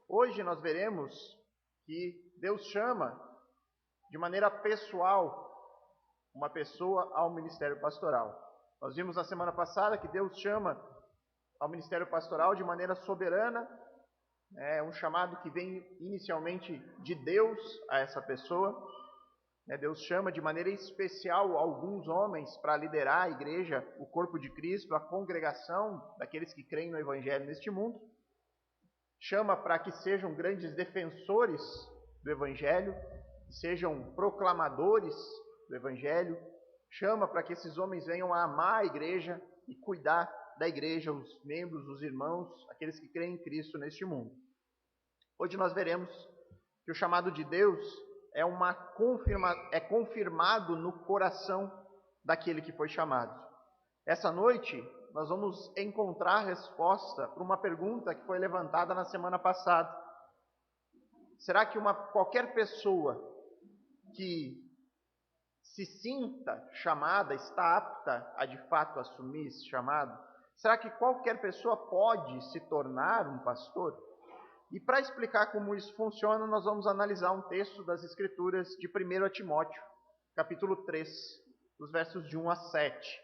Hoje nós veremos que Deus chama de maneira pessoal uma pessoa ao ministério pastoral. Nós vimos na semana passada que Deus chama ao ministério pastoral de maneira soberana, é um chamado que vem inicialmente de Deus a essa pessoa. Deus chama de maneira especial alguns homens para liderar a igreja, o corpo de Cristo, a congregação daqueles que creem no Evangelho neste mundo. Chama para que sejam grandes defensores do Evangelho, sejam proclamadores do Evangelho. Chama para que esses homens venham a amar a igreja e cuidar da igreja, os membros, os irmãos, aqueles que creem em Cristo neste mundo. Hoje nós veremos que o chamado de Deus é confirmado no coração daquele que foi chamado. Essa noite nós vamos encontrar resposta para uma pergunta que foi levantada na semana passada. Será que qualquer pessoa que se sinta chamada, está apta a de fato assumir esse chamado? Será que qualquer pessoa pode se tornar um pastor? E para explicar como isso funciona, nós vamos analisar um texto das Escrituras de 1 Timóteo, capítulo 3, dos versos de 1 a 7.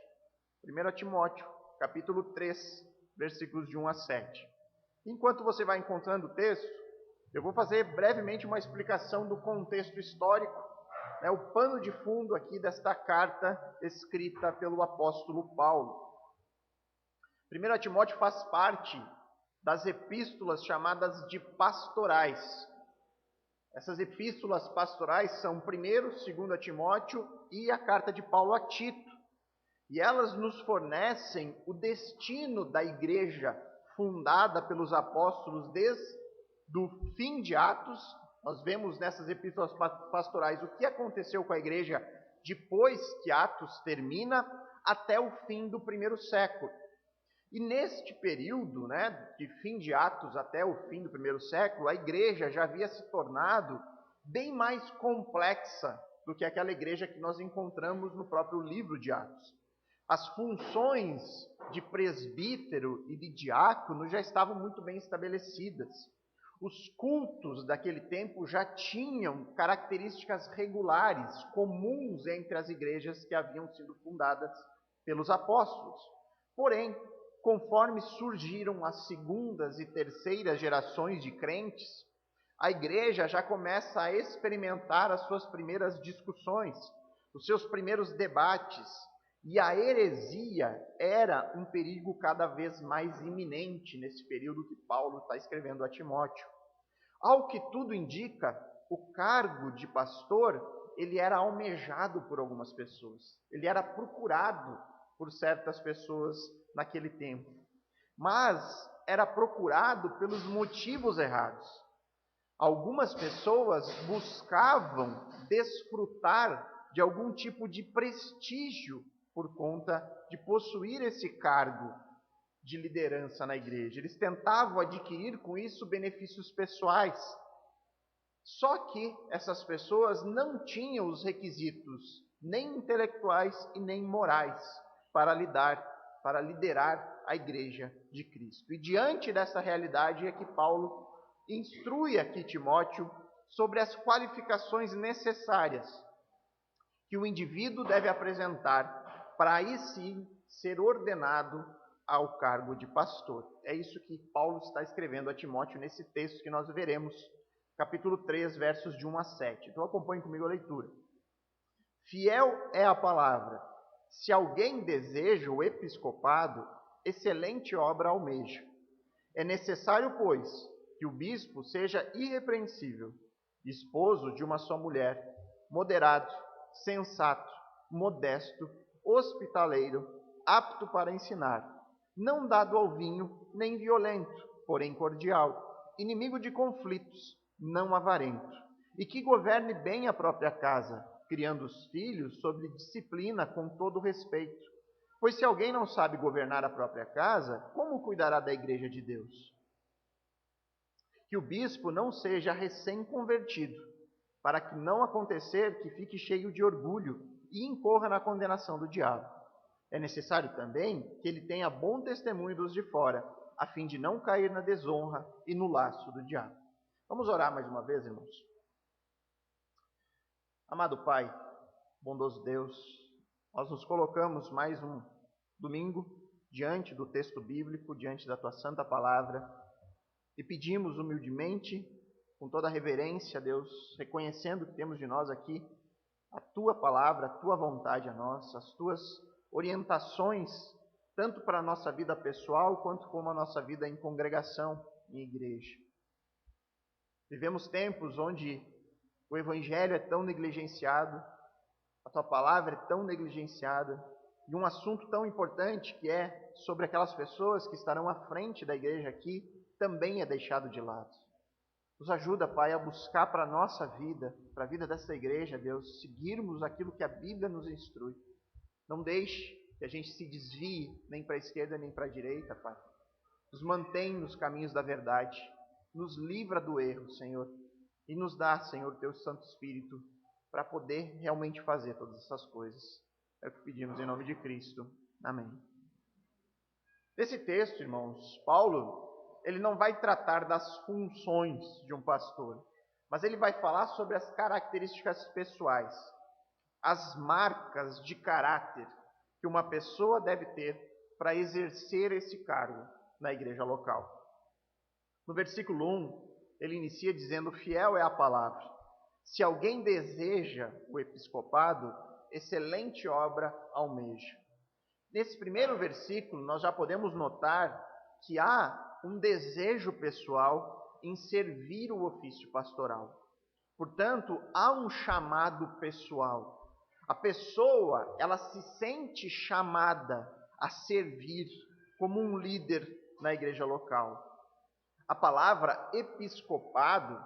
1 Timóteo, capítulo 3, versículos de 1 a 7. Enquanto você vai encontrando o texto, eu vou fazer brevemente uma explicação do contexto histórico, o pano de fundo aqui desta carta escrita pelo apóstolo Paulo. 1 Timóteo faz parte das epístolas chamadas de pastorais. Essas epístolas pastorais são 1º, 2 Timóteo e a carta de Paulo a Tito. E elas nos fornecem o destino da igreja fundada pelos apóstolos desde o fim de Atos. Nós vemos nessas epístolas pastorais o que aconteceu com a igreja depois que Atos termina até o fim do 1º século. E neste período, de fim de Atos até o fim do 1º século, a igreja já havia se tornado bem mais complexa do que aquela igreja que nós encontramos no próprio livro de Atos. As funções de presbítero e de diácono já estavam muito bem estabelecidas. Os cultos daquele tempo já tinham características regulares, comuns entre as igrejas que haviam sido fundadas pelos apóstolos. Porém, conforme surgiram as segundas e terceiras gerações de crentes, a igreja já começa a experimentar as suas primeiras discussões, os seus primeiros debates, e a heresia era um perigo cada vez mais iminente nesse período que Paulo está escrevendo a Timóteo. Ao que tudo indica, o cargo de pastor, ele era almejado por algumas pessoas, ele era procurado por certas pessoas naquele tempo, mas era procurado pelos motivos errados. Algumas pessoas buscavam desfrutar de algum tipo de prestígio por conta de possuir esse cargo de liderança na igreja. Eles tentavam adquirir com isso benefícios pessoais. Só que essas pessoas não tinham os requisitos nem intelectuais e nem morais para liderar a igreja de Cristo. E diante dessa realidade é que Paulo instrui aqui Timóteo sobre as qualificações necessárias que o indivíduo deve apresentar para aí sim ser ordenado ao cargo de pastor. É isso que Paulo está escrevendo a Timóteo nesse texto que nós veremos, capítulo 3, versos de 1 a 7. Então acompanhe comigo a leitura. Fiel é a palavra. Se alguém deseja o episcopado, excelente obra almeja. É necessário, pois, que o bispo seja irrepreensível, esposo de uma só mulher, moderado, sensato, modesto, hospitaleiro, apto para ensinar, não dado ao vinho, nem violento, porém cordial, inimigo de conflitos, não avarento, e que governe bem a própria casa, criando os filhos sob disciplina com todo respeito. Pois se alguém não sabe governar a própria casa, como cuidará da igreja de Deus? Que o bispo não seja recém-convertido, para que não acontecer que fique cheio de orgulho e incorra na condenação do diabo. É necessário também que ele tenha bom testemunho dos de fora, a fim de não cair na desonra e no laço do diabo. Vamos orar mais uma vez, irmãos? Amado Pai, bondoso Deus, nós nos colocamos mais um domingo diante do texto bíblico, diante da Tua Santa Palavra, e pedimos humildemente, com toda a reverência, Deus, reconhecendo que temos de nós aqui a Tua Palavra, a Tua vontade a nós, as Tuas orientações, tanto para a nossa vida pessoal, quanto como a nossa vida em congregação, em igreja. Vivemos tempos onde o Evangelho é tão negligenciado, a Tua Palavra é tão negligenciada, e um assunto tão importante que é sobre aquelas pessoas que estarão à frente da igreja aqui, também é deixado de lado. Nos ajuda, Pai, a buscar para a nossa vida, para a vida dessa igreja, Deus, seguirmos aquilo que a Bíblia nos instrui. Não deixe que a gente se desvie nem para a esquerda nem para a direita, Pai. Nos mantém nos caminhos da verdade, nos livra do erro, Senhor, e nos dá, Senhor, Teu Santo Espírito, para poder realmente fazer todas essas coisas. É o que pedimos em nome de Cristo. Amém. Nesse texto, irmãos, Paulo, ele não vai tratar das funções de um pastor, mas ele vai falar sobre as características pessoais, as marcas de caráter que uma pessoa deve ter para exercer esse cargo na igreja local. No versículo 1, ele inicia dizendo: fiel é a palavra. Se alguém deseja o episcopado, excelente obra almeja. Nesse primeiro versículo, nós já podemos notar que há um desejo pessoal em servir o ofício pastoral. Portanto, há um chamado pessoal. A pessoa, ela se sente chamada a servir como um líder na igreja local. A palavra episcopado,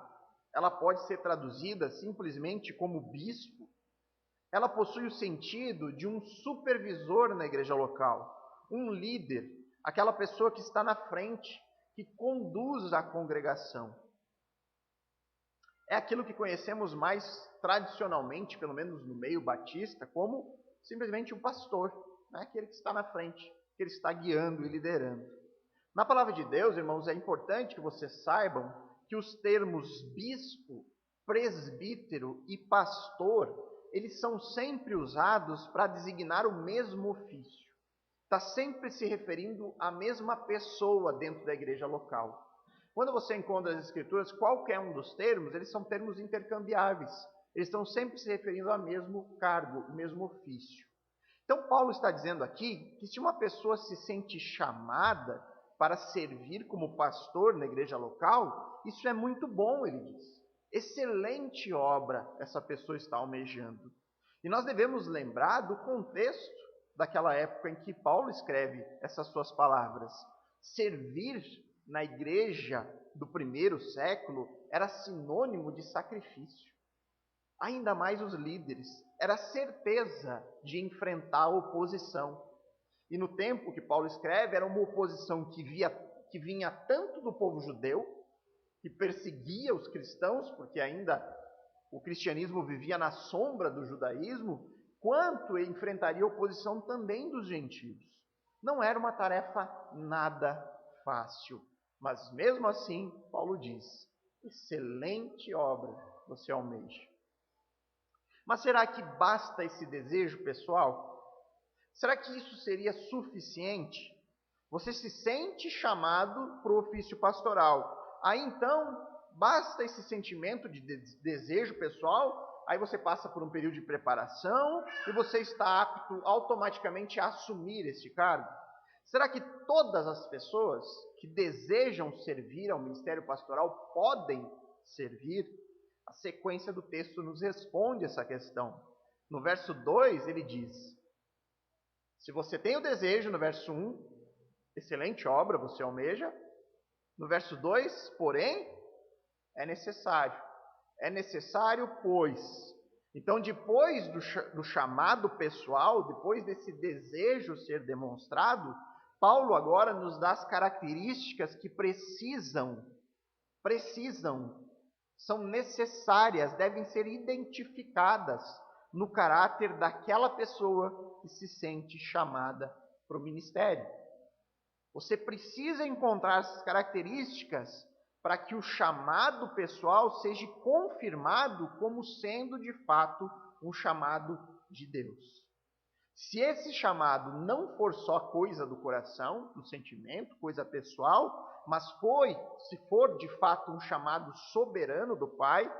ela pode ser traduzida simplesmente como bispo. Ela possui o sentido de um supervisor na igreja local, um líder, aquela pessoa que está na frente, que conduz a congregação. É aquilo que conhecemos mais tradicionalmente, pelo menos no meio batista, como simplesmente um pastor, né? Aquele que está na frente, que ele está guiando e liderando. Na palavra de Deus, irmãos, é importante que vocês saibam que os termos bispo, presbítero e pastor, eles são sempre usados para designar o mesmo ofício. Está sempre se referindo à mesma pessoa dentro da igreja local. Quando você encontra as escrituras, qualquer um dos termos, eles são termos intercambiáveis. Eles estão sempre se referindo ao mesmo cargo, ao mesmo ofício. Então, Paulo está dizendo aqui que se uma pessoa se sente chamada para servir como pastor na igreja local, isso é muito bom, ele diz. Excelente obra essa pessoa está almejando. E nós devemos lembrar do contexto daquela época em que Paulo escreve essas suas palavras. Servir na igreja do primeiro século era sinônimo de sacrifício. Ainda mais os líderes. Era certeza de enfrentar a oposição. E no tempo que Paulo escreve, era uma oposição que vinha tanto do povo judeu, que perseguia os cristãos, porque ainda o cristianismo vivia na sombra do judaísmo, quanto enfrentaria a oposição também dos gentios. Não era uma tarefa nada fácil, mas mesmo assim, Paulo diz, excelente obra você almeja. Mas será que basta esse desejo pessoal? Será que isso seria suficiente? Você se sente chamado para o ofício pastoral. Aí então, basta esse sentimento de desejo pessoal, aí você passa por um período de preparação e você está apto automaticamente a assumir este cargo? Será que todas as pessoas que desejam servir ao ministério pastoral podem servir? A sequência do texto nos responde essa questão. No verso 2 ele diz: se você tem o desejo, no verso 1, excelente obra você almeja. No verso 2, porém, é necessário. É necessário, pois. Então, depois do chamado pessoal, depois desse desejo ser demonstrado, Paulo agora nos dá as características que precisam, são necessárias, devem ser identificadas no caráter daquela pessoa que se sente chamada para o ministério. Você precisa encontrar essas características para que o chamado pessoal seja confirmado como sendo de fato um chamado de Deus. Se esse chamado não for só coisa do coração, do sentimento, coisa pessoal, mas se for de fato um chamado soberano do Pai,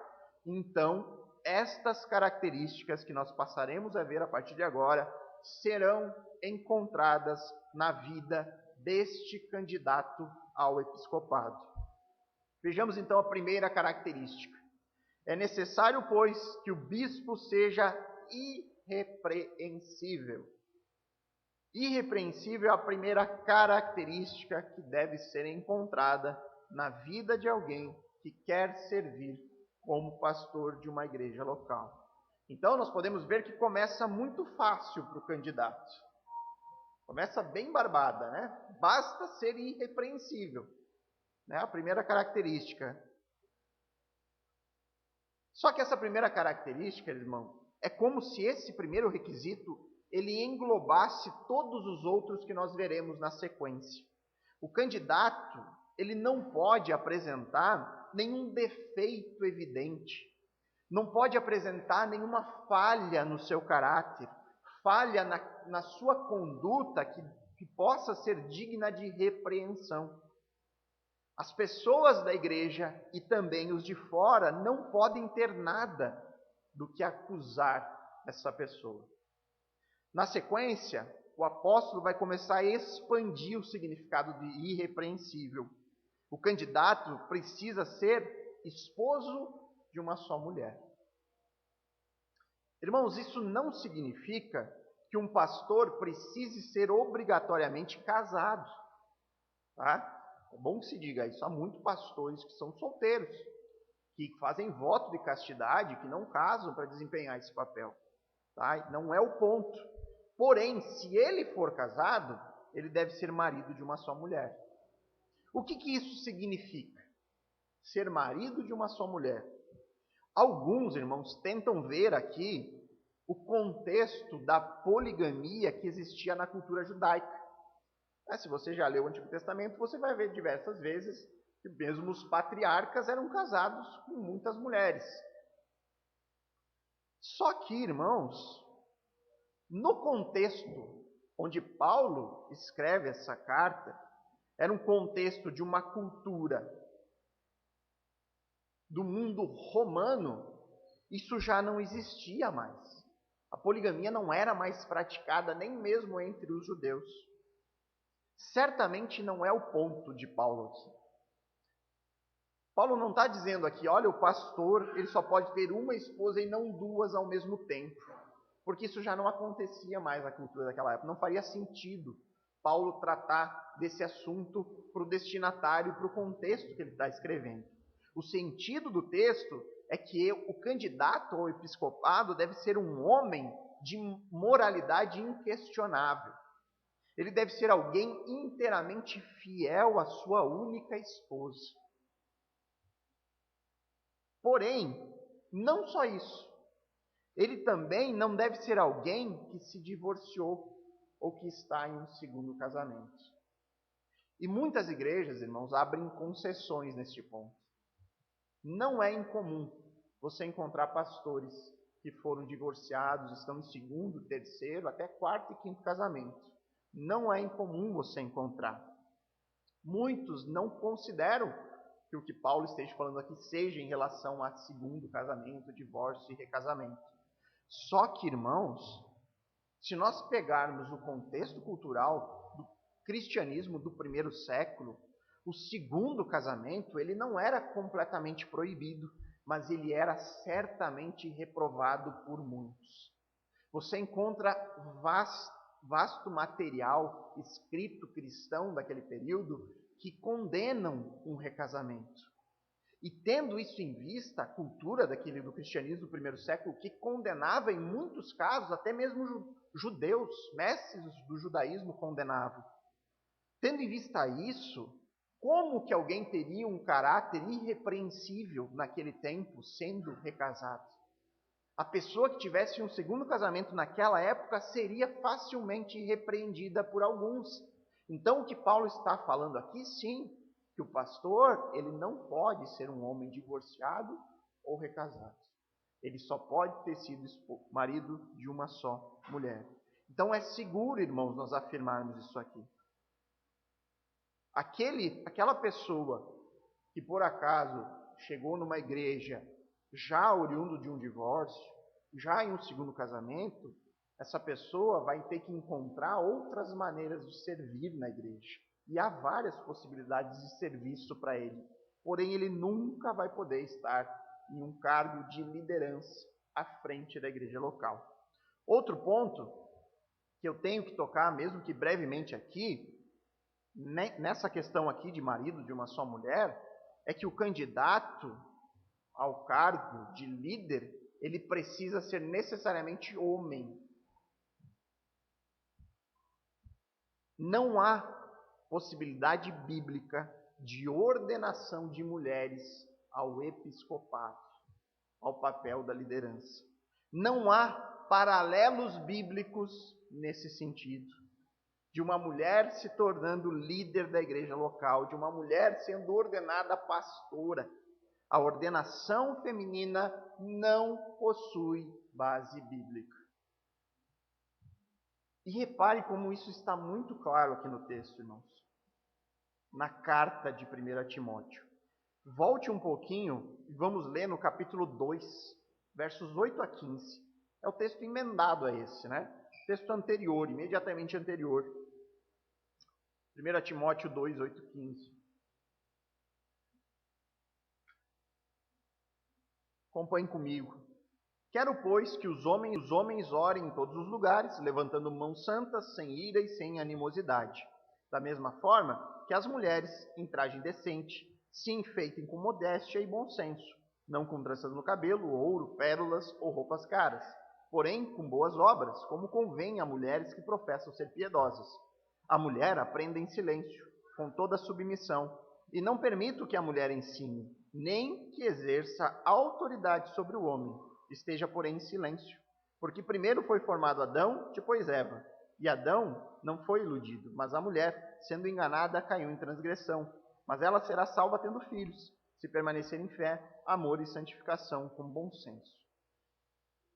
então estas características que nós passaremos a ver a partir de agora serão encontradas na vida deste candidato ao episcopado. Vejamos então a primeira característica. É necessário, pois, que o bispo seja irrepreensível. Irrepreensível é a primeira característica que deve ser encontrada na vida de alguém que quer servir como pastor de uma igreja local. Então, nós podemos ver que começa muito fácil para o candidato. Começa bem barbada, né? Basta ser irrepreensível. Né? A primeira característica. Só que essa primeira característica, irmão, é como se esse primeiro requisito ele englobasse todos os outros que nós veremos na sequência. O candidato, ele não pode apresentar nenhum defeito evidente, não pode apresentar nenhuma falha no seu caráter, falha na sua conduta que possa ser digna de repreensão. As pessoas da igreja e também os de fora não podem ter nada do que acusar essa pessoa. Na sequência, o apóstolo vai começar a expandir o significado de irrepreensível. O candidato precisa ser esposo de uma só mulher. Irmãos, isso não significa que um pastor precise ser obrigatoriamente casado. Tá? É bom que se diga isso. Há muitos pastores que são solteiros, que fazem voto de castidade, que não casam para desempenhar esse papel. Tá? Não é o ponto. Porém, se ele for casado, ele deve ser marido de uma só mulher. O que isso significa? Ser marido de uma só mulher. Alguns, irmãos, tentam ver aqui o contexto da poligamia que existia na cultura judaica. Se você já leu o Antigo Testamento, você vai ver diversas vezes que mesmo os patriarcas eram casados com muitas mulheres. Só que, irmãos, no contexto onde Paulo escreve essa carta, era um contexto de uma cultura do mundo romano, isso já não existia mais. A poligamia não era mais praticada nem mesmo entre os judeus. Certamente não é o ponto de Paulo aqui. Paulo não está dizendo aqui, olha, o pastor ele só pode ter uma esposa e não duas ao mesmo tempo. Porque isso já não acontecia mais na cultura daquela época. Não faria sentido Paulo tratar desse assunto para o destinatário, para o contexto que ele está escrevendo. O sentido do texto é que o candidato ao episcopado deve ser um homem de moralidade inquestionável. Ele deve ser alguém inteiramente fiel à sua única esposa. Porém, não só isso. Ele também não deve ser alguém que se divorciou ou que está em um segundo casamento. E muitas igrejas, irmãos, abrem concessões neste ponto. Não é incomum você encontrar pastores que foram divorciados, estão em segundo, terceiro, até quarto e quinto casamento. Não é incomum você encontrar. Muitos não consideram que o que Paulo esteja falando aqui seja em relação a segundo casamento, divórcio e recasamento. Só que, irmãos, se nós pegarmos o contexto cultural do cristianismo do primeiro século, o segundo casamento ele não era completamente proibido, mas ele era certamente reprovado por muitos. Você encontra vasto material escrito cristão daquele período que condenam um recasamento. E tendo isso em vista, a cultura do cristianismo do primeiro século, que condenava em muitos casos, até mesmo judeus, mestres do judaísmo condenavam. Tendo em vista isso, como que alguém teria um caráter irrepreensível naquele tempo, sendo recasado? A pessoa que tivesse um segundo casamento naquela época seria facilmente repreendida por alguns. Então, o que Paulo está falando aqui, sim, que o pastor, ele não pode ser um homem divorciado ou recasado. Ele só pode ter sido marido de uma só mulher. Então é seguro, irmãos, nós afirmarmos isso aqui. Aquela pessoa que por acaso chegou numa igreja já oriundo de um divórcio, já em um segundo casamento, essa pessoa vai ter que encontrar outras maneiras de servir na igreja. E há várias possibilidades de serviço para ele. Porém, ele nunca vai poder estar em um cargo de liderança à frente da igreja local. Outro ponto que eu tenho que tocar, mesmo que brevemente aqui, nessa questão aqui de marido de uma só mulher, é que o candidato ao cargo de líder, ele precisa ser necessariamente homem. Não há possibilidade bíblica de ordenação de mulheres ao episcopato, ao papel da liderança. Não há paralelos bíblicos nesse sentido. De uma mulher se tornando líder da igreja local, de uma mulher sendo ordenada pastora. A ordenação feminina não possui base bíblica. E repare como isso está muito claro aqui no texto, irmãos. Na carta de 1 Timóteo. Volte um pouquinho e vamos ler no capítulo 2, versos 8 a 15. É o texto emendado a esse, né? Texto anterior, imediatamente anterior. 1 Timóteo 2, 8 a 15. Acompanhe comigo. Quero, pois, que os homens orem em todos os lugares, levantando mãos santas, sem ira e sem animosidade. Da mesma forma que as mulheres, em trajem decente, se enfeitem com modéstia e bom senso, não com tranças no cabelo, ouro, pérolas ou roupas caras, porém com boas obras, como convém a mulheres que professam ser piedosas. A mulher aprenda em silêncio, com toda submissão, e não permito que a mulher ensine, nem que exerça autoridade sobre o homem. Esteja, porém, em silêncio. Porque primeiro foi formado Adão, depois Eva. E Adão não foi iludido, mas a mulher, sendo enganada, caiu em transgressão. Mas ela será salva tendo filhos, se permanecer em fé, amor e santificação, com bom senso.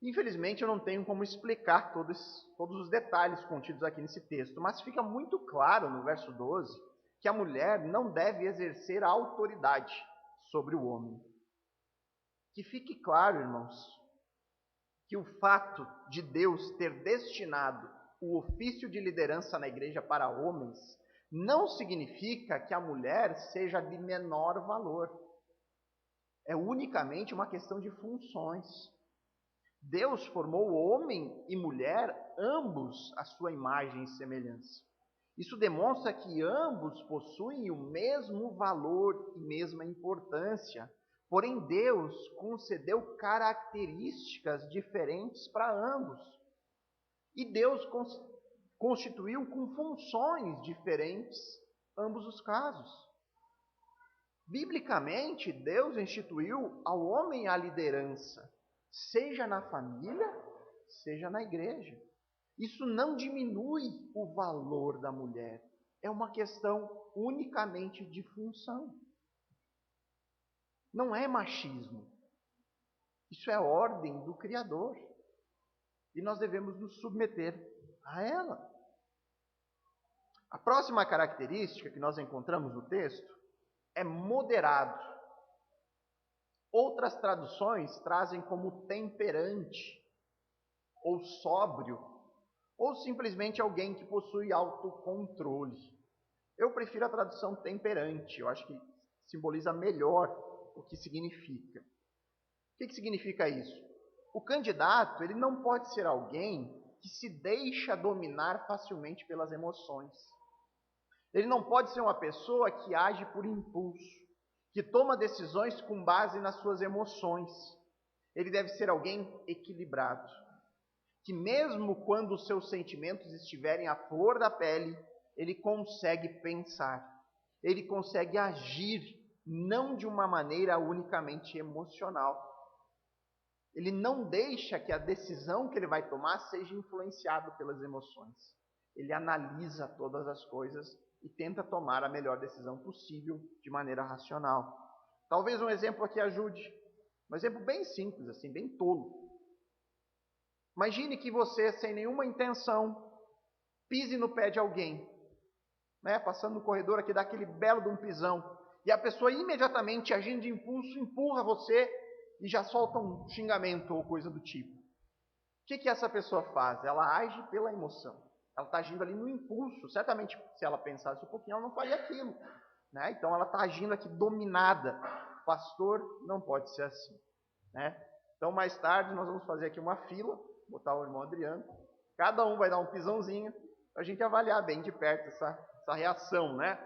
Infelizmente, eu não tenho como explicar todos os detalhes contidos aqui nesse texto, mas fica muito claro no verso 12 que a mulher não deve exercer autoridade sobre o homem. Que fique claro, irmãos, que o fato de Deus ter destinado o ofício de liderança na igreja para homens não significa que a mulher seja de menor valor. É unicamente uma questão de funções. Deus formou homem e mulher, ambos à sua imagem e semelhança. Isso demonstra que ambos possuem o mesmo valor e mesma importância. Porém, Deus concedeu características diferentes para ambos. E Deus constituiu com funções diferentes ambos os casos. Biblicamente, Deus instituiu ao homem a liderança, seja na família, seja na igreja. Isso não diminui o valor da mulher. É uma questão unicamente de função. Não é machismo. Isso é ordem do Criador. E nós devemos nos submeter a ela. A próxima característica que nós encontramos no texto é moderado. Outras traduções trazem como temperante, ou sóbrio, ou simplesmente alguém que possui autocontrole. Eu prefiro a tradução temperante, eu acho que simboliza melhor o que significa. O que significa isso? O candidato, ele não pode ser alguém que se deixa dominar facilmente pelas emoções. Ele não pode ser uma pessoa que age por impulso, que toma decisões com base nas suas emoções. Ele deve ser alguém equilibrado, que mesmo quando os seus sentimentos estiverem à flor da pele, ele consegue pensar, ele consegue agir, não de uma maneira unicamente emocional. Ele não deixa que a decisão que ele vai tomar seja influenciada pelas emoções. Ele analisa todas as coisas e tenta tomar a melhor decisão possível de maneira racional. Talvez um exemplo aqui ajude. Um exemplo bem simples, assim, bem tolo. Imagine que você, sem nenhuma intenção, pise no pé de alguém, né? Passando no corredor aqui, dá aquele belo de um pisão, e a pessoa imediatamente, agindo de impulso, empurra você e já solta um xingamento ou coisa do tipo. O que essa pessoa faz? Ela age pela emoção. Ela está agindo ali no impulso. Certamente, se ela pensasse um pouquinho, ela não faria aquilo, né? Então, ela está agindo aqui dominada. Pastor não pode ser assim, né? Então, mais tarde, nós vamos fazer aqui uma fila, botar o irmão Adriano. Cada um vai dar um pisãozinho, para a gente avaliar bem de perto essa reação, né?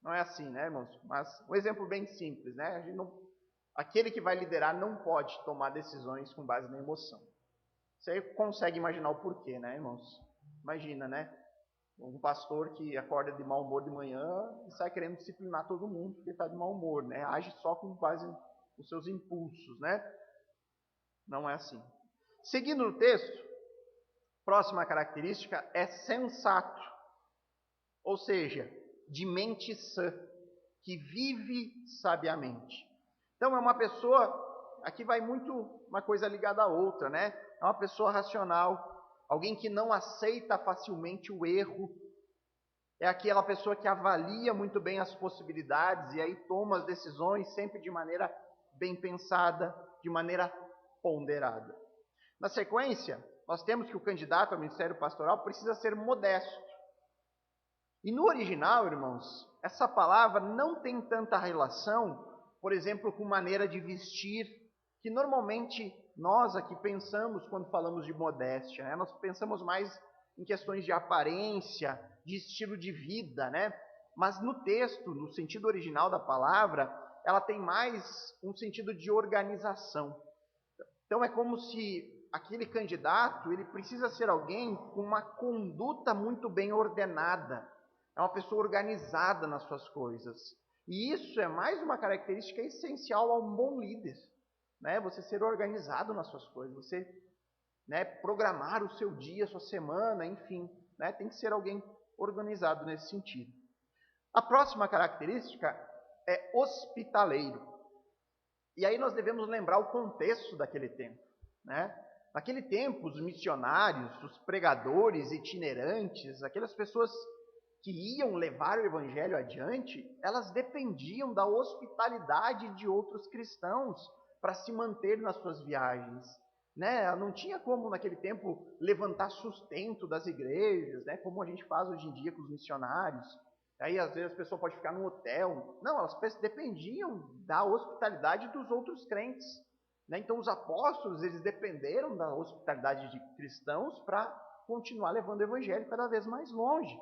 Não é assim, né, irmãos? Mas um exemplo bem simples, né? A gente não, aquele que vai liderar não pode tomar decisões com base na emoção. Você consegue imaginar o porquê, né, irmãos? Imagina, né? Um pastor que acorda de mau humor de manhã e sai querendo disciplinar todo mundo porque está de mau humor, né? Age só com base nos seus impulsos, né? Não é assim. Seguindo no texto, próxima característica é sensato, ou seja, de mente sã, que vive sabiamente. Então é uma pessoa, aqui vai muito uma coisa ligada à outra, né? É uma pessoa racional, alguém que não aceita facilmente o erro, é aquela pessoa que avalia muito bem as possibilidades e aí toma as decisões sempre de maneira bem pensada, de maneira ponderada. Na sequência, nós temos que o candidato ao ministério pastoral precisa ser modesto. E no original, irmãos, essa palavra não tem tanta relação, por exemplo, com maneira de vestir, que normalmente nós aqui pensamos quando falamos de modéstia, né? Nós pensamos mais em questões de aparência, de estilo de vida, né? Mas no texto, no sentido original da palavra, ela tem mais um sentido de organização. Então é como se aquele candidato, ele precisa ser alguém com uma conduta muito bem ordenada. É uma pessoa organizada nas suas coisas. E isso é mais uma característica essencial a um bom líder, né? Você ser organizado nas suas coisas, você, né, programar o seu dia, a sua semana, enfim, né? Tem que ser alguém organizado nesse sentido. A próxima característica é hospitaleiro. E aí nós devemos lembrar o contexto daquele tempo, né? Naquele tempo, os missionários, os pregadores itinerantes, aquelas pessoas que iam levar o evangelho adiante, elas dependiam da hospitalidade de outros cristãos para se manter nas suas viagens, né? Não tinha como naquele tempo levantar sustento das igrejas, né? Como a gente faz hoje em dia com os missionários. Aí às vezes a pessoa pode ficar num hotel. Não, elas dependiam da hospitalidade dos outros crentes, né? Então os apóstolos, eles dependeram da hospitalidade de cristãos para continuar levando o evangelho cada vez mais longe.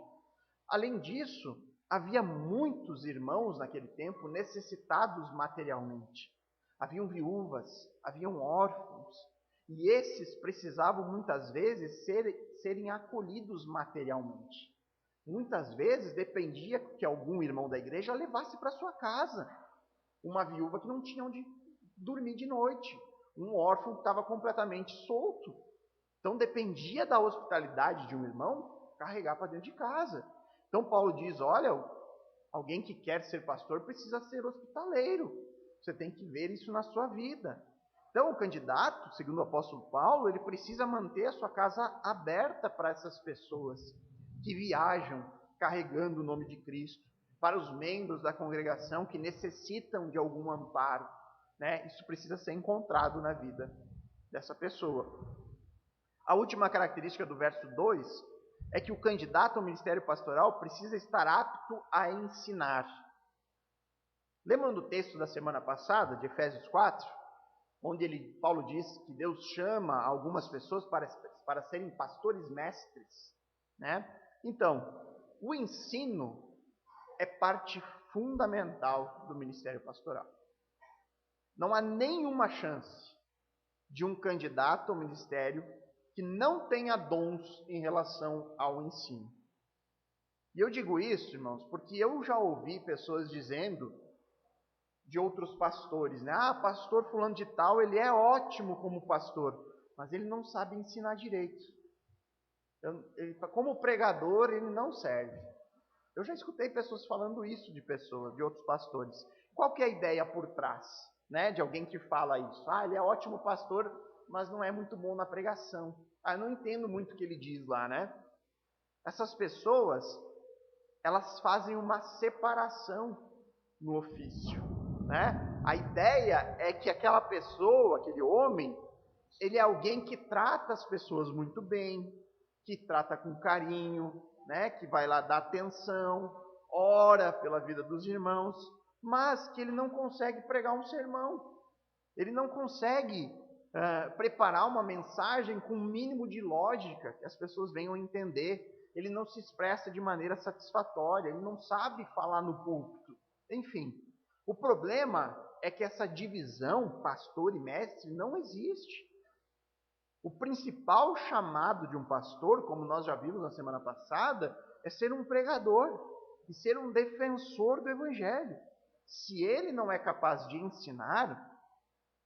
Além disso, havia muitos irmãos naquele tempo necessitados materialmente. Haviam viúvas, haviam órfãos, e esses precisavam muitas vezes serem acolhidos materialmente. Muitas vezes dependia que algum irmão da igreja levasse para sua casa uma viúva que não tinha onde dormir de noite, um órfão que estava completamente solto. Então dependia da hospitalidade de um irmão carregar para dentro de casa. Então Paulo diz, olha, alguém que quer ser pastor precisa ser hospitaleiro. Você tem que ver isso na sua vida. Então o candidato, segundo o apóstolo Paulo, ele precisa manter a sua casa aberta para essas pessoas que viajam carregando o nome de Cristo, para os membros da congregação que necessitam de algum amparo, né? Isso precisa ser encontrado na vida dessa pessoa. A última característica do verso 2 é que o candidato ao ministério pastoral precisa estar apto a ensinar. Lembram do texto da semana passada, de Efésios 4, onde Paulo diz que Deus chama algumas pessoas para serem pastores mestres, né? Então, o ensino é parte fundamental do ministério pastoral. Não há nenhuma chance de um candidato ao ministério que não tenha dons em relação ao ensino. E eu digo isso, irmãos, porque eu já ouvi pessoas dizendo de outros pastores, né? Ah, pastor fulano de tal, ele é ótimo como pastor, mas ele não sabe ensinar direito. Como pregador, ele não serve. Eu já escutei pessoas falando isso de pessoas, de outros pastores. Qual que é a ideia por trás, né, de alguém que fala isso? Ele é ótimo pastor, mas não é muito bom na pregação. Eu não entendo muito o que ele diz lá, né? Essas pessoas, elas fazem uma separação no ofício, né? A ideia é que aquela pessoa, aquele homem, ele é alguém que trata as pessoas muito bem, que trata com carinho, né? Que vai lá dar atenção, ora pela vida dos irmãos, mas que ele não consegue pregar um sermão. Ele não consegue preparar uma mensagem com um mínimo de lógica que as pessoas venham a entender. Ele não se expressa de maneira satisfatória, ele não sabe falar no púlpito. Enfim, o problema é que essa divisão, pastor e mestre, não existe. O principal chamado de um pastor, como nós já vimos na semana passada, é ser um pregador e ser um defensor do Evangelho. Se ele não é capaz de ensinar,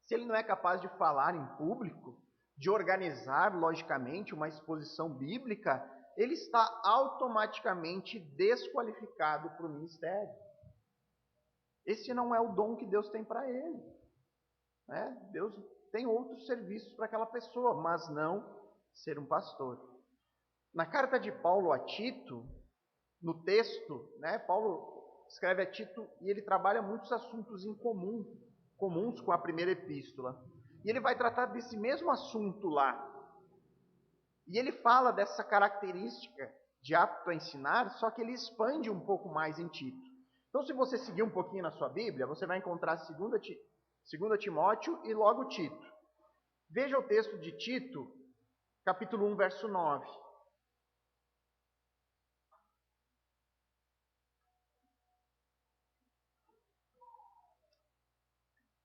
se ele não é capaz de falar em público, de organizar logicamente uma exposição bíblica, ele está automaticamente desqualificado para o ministério. Esse não é o dom que Deus tem para ele, né? Deus tem outros serviços para aquela pessoa, mas não ser um pastor. Na carta de Paulo a Tito, no texto, né, Paulo escreve a Tito e ele trabalha muitos assuntos em comum, comuns com a primeira epístola. E ele vai tratar desse mesmo assunto lá. E ele fala dessa característica de apto a ensinar, só que ele expande um pouco mais em Tito. Então, se você seguir um pouquinho na sua Bíblia, você vai encontrar 2 Timóteo e logo Tito. Veja o texto de Tito, capítulo 1, verso 9.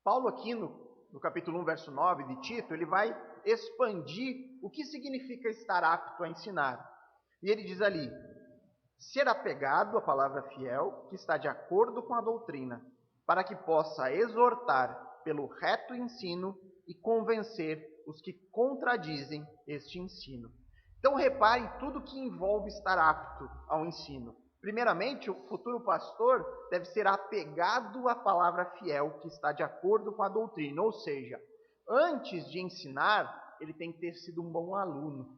Paulo aqui no capítulo 1, verso 9 de Tito, ele vai expandir o que significa estar apto a ensinar. E ele diz ali: ser apegado à palavra fiel, que está de acordo com a doutrina, para que possa exortar pelo reto ensino e convencer os que contradizem este ensino. Então repare tudo que envolve estar apto ao ensino. Primeiramente, o futuro pastor deve ser apegado à palavra fiel, que está de acordo com a doutrina. Ou seja, antes de ensinar, ele tem que ter sido um bom aluno.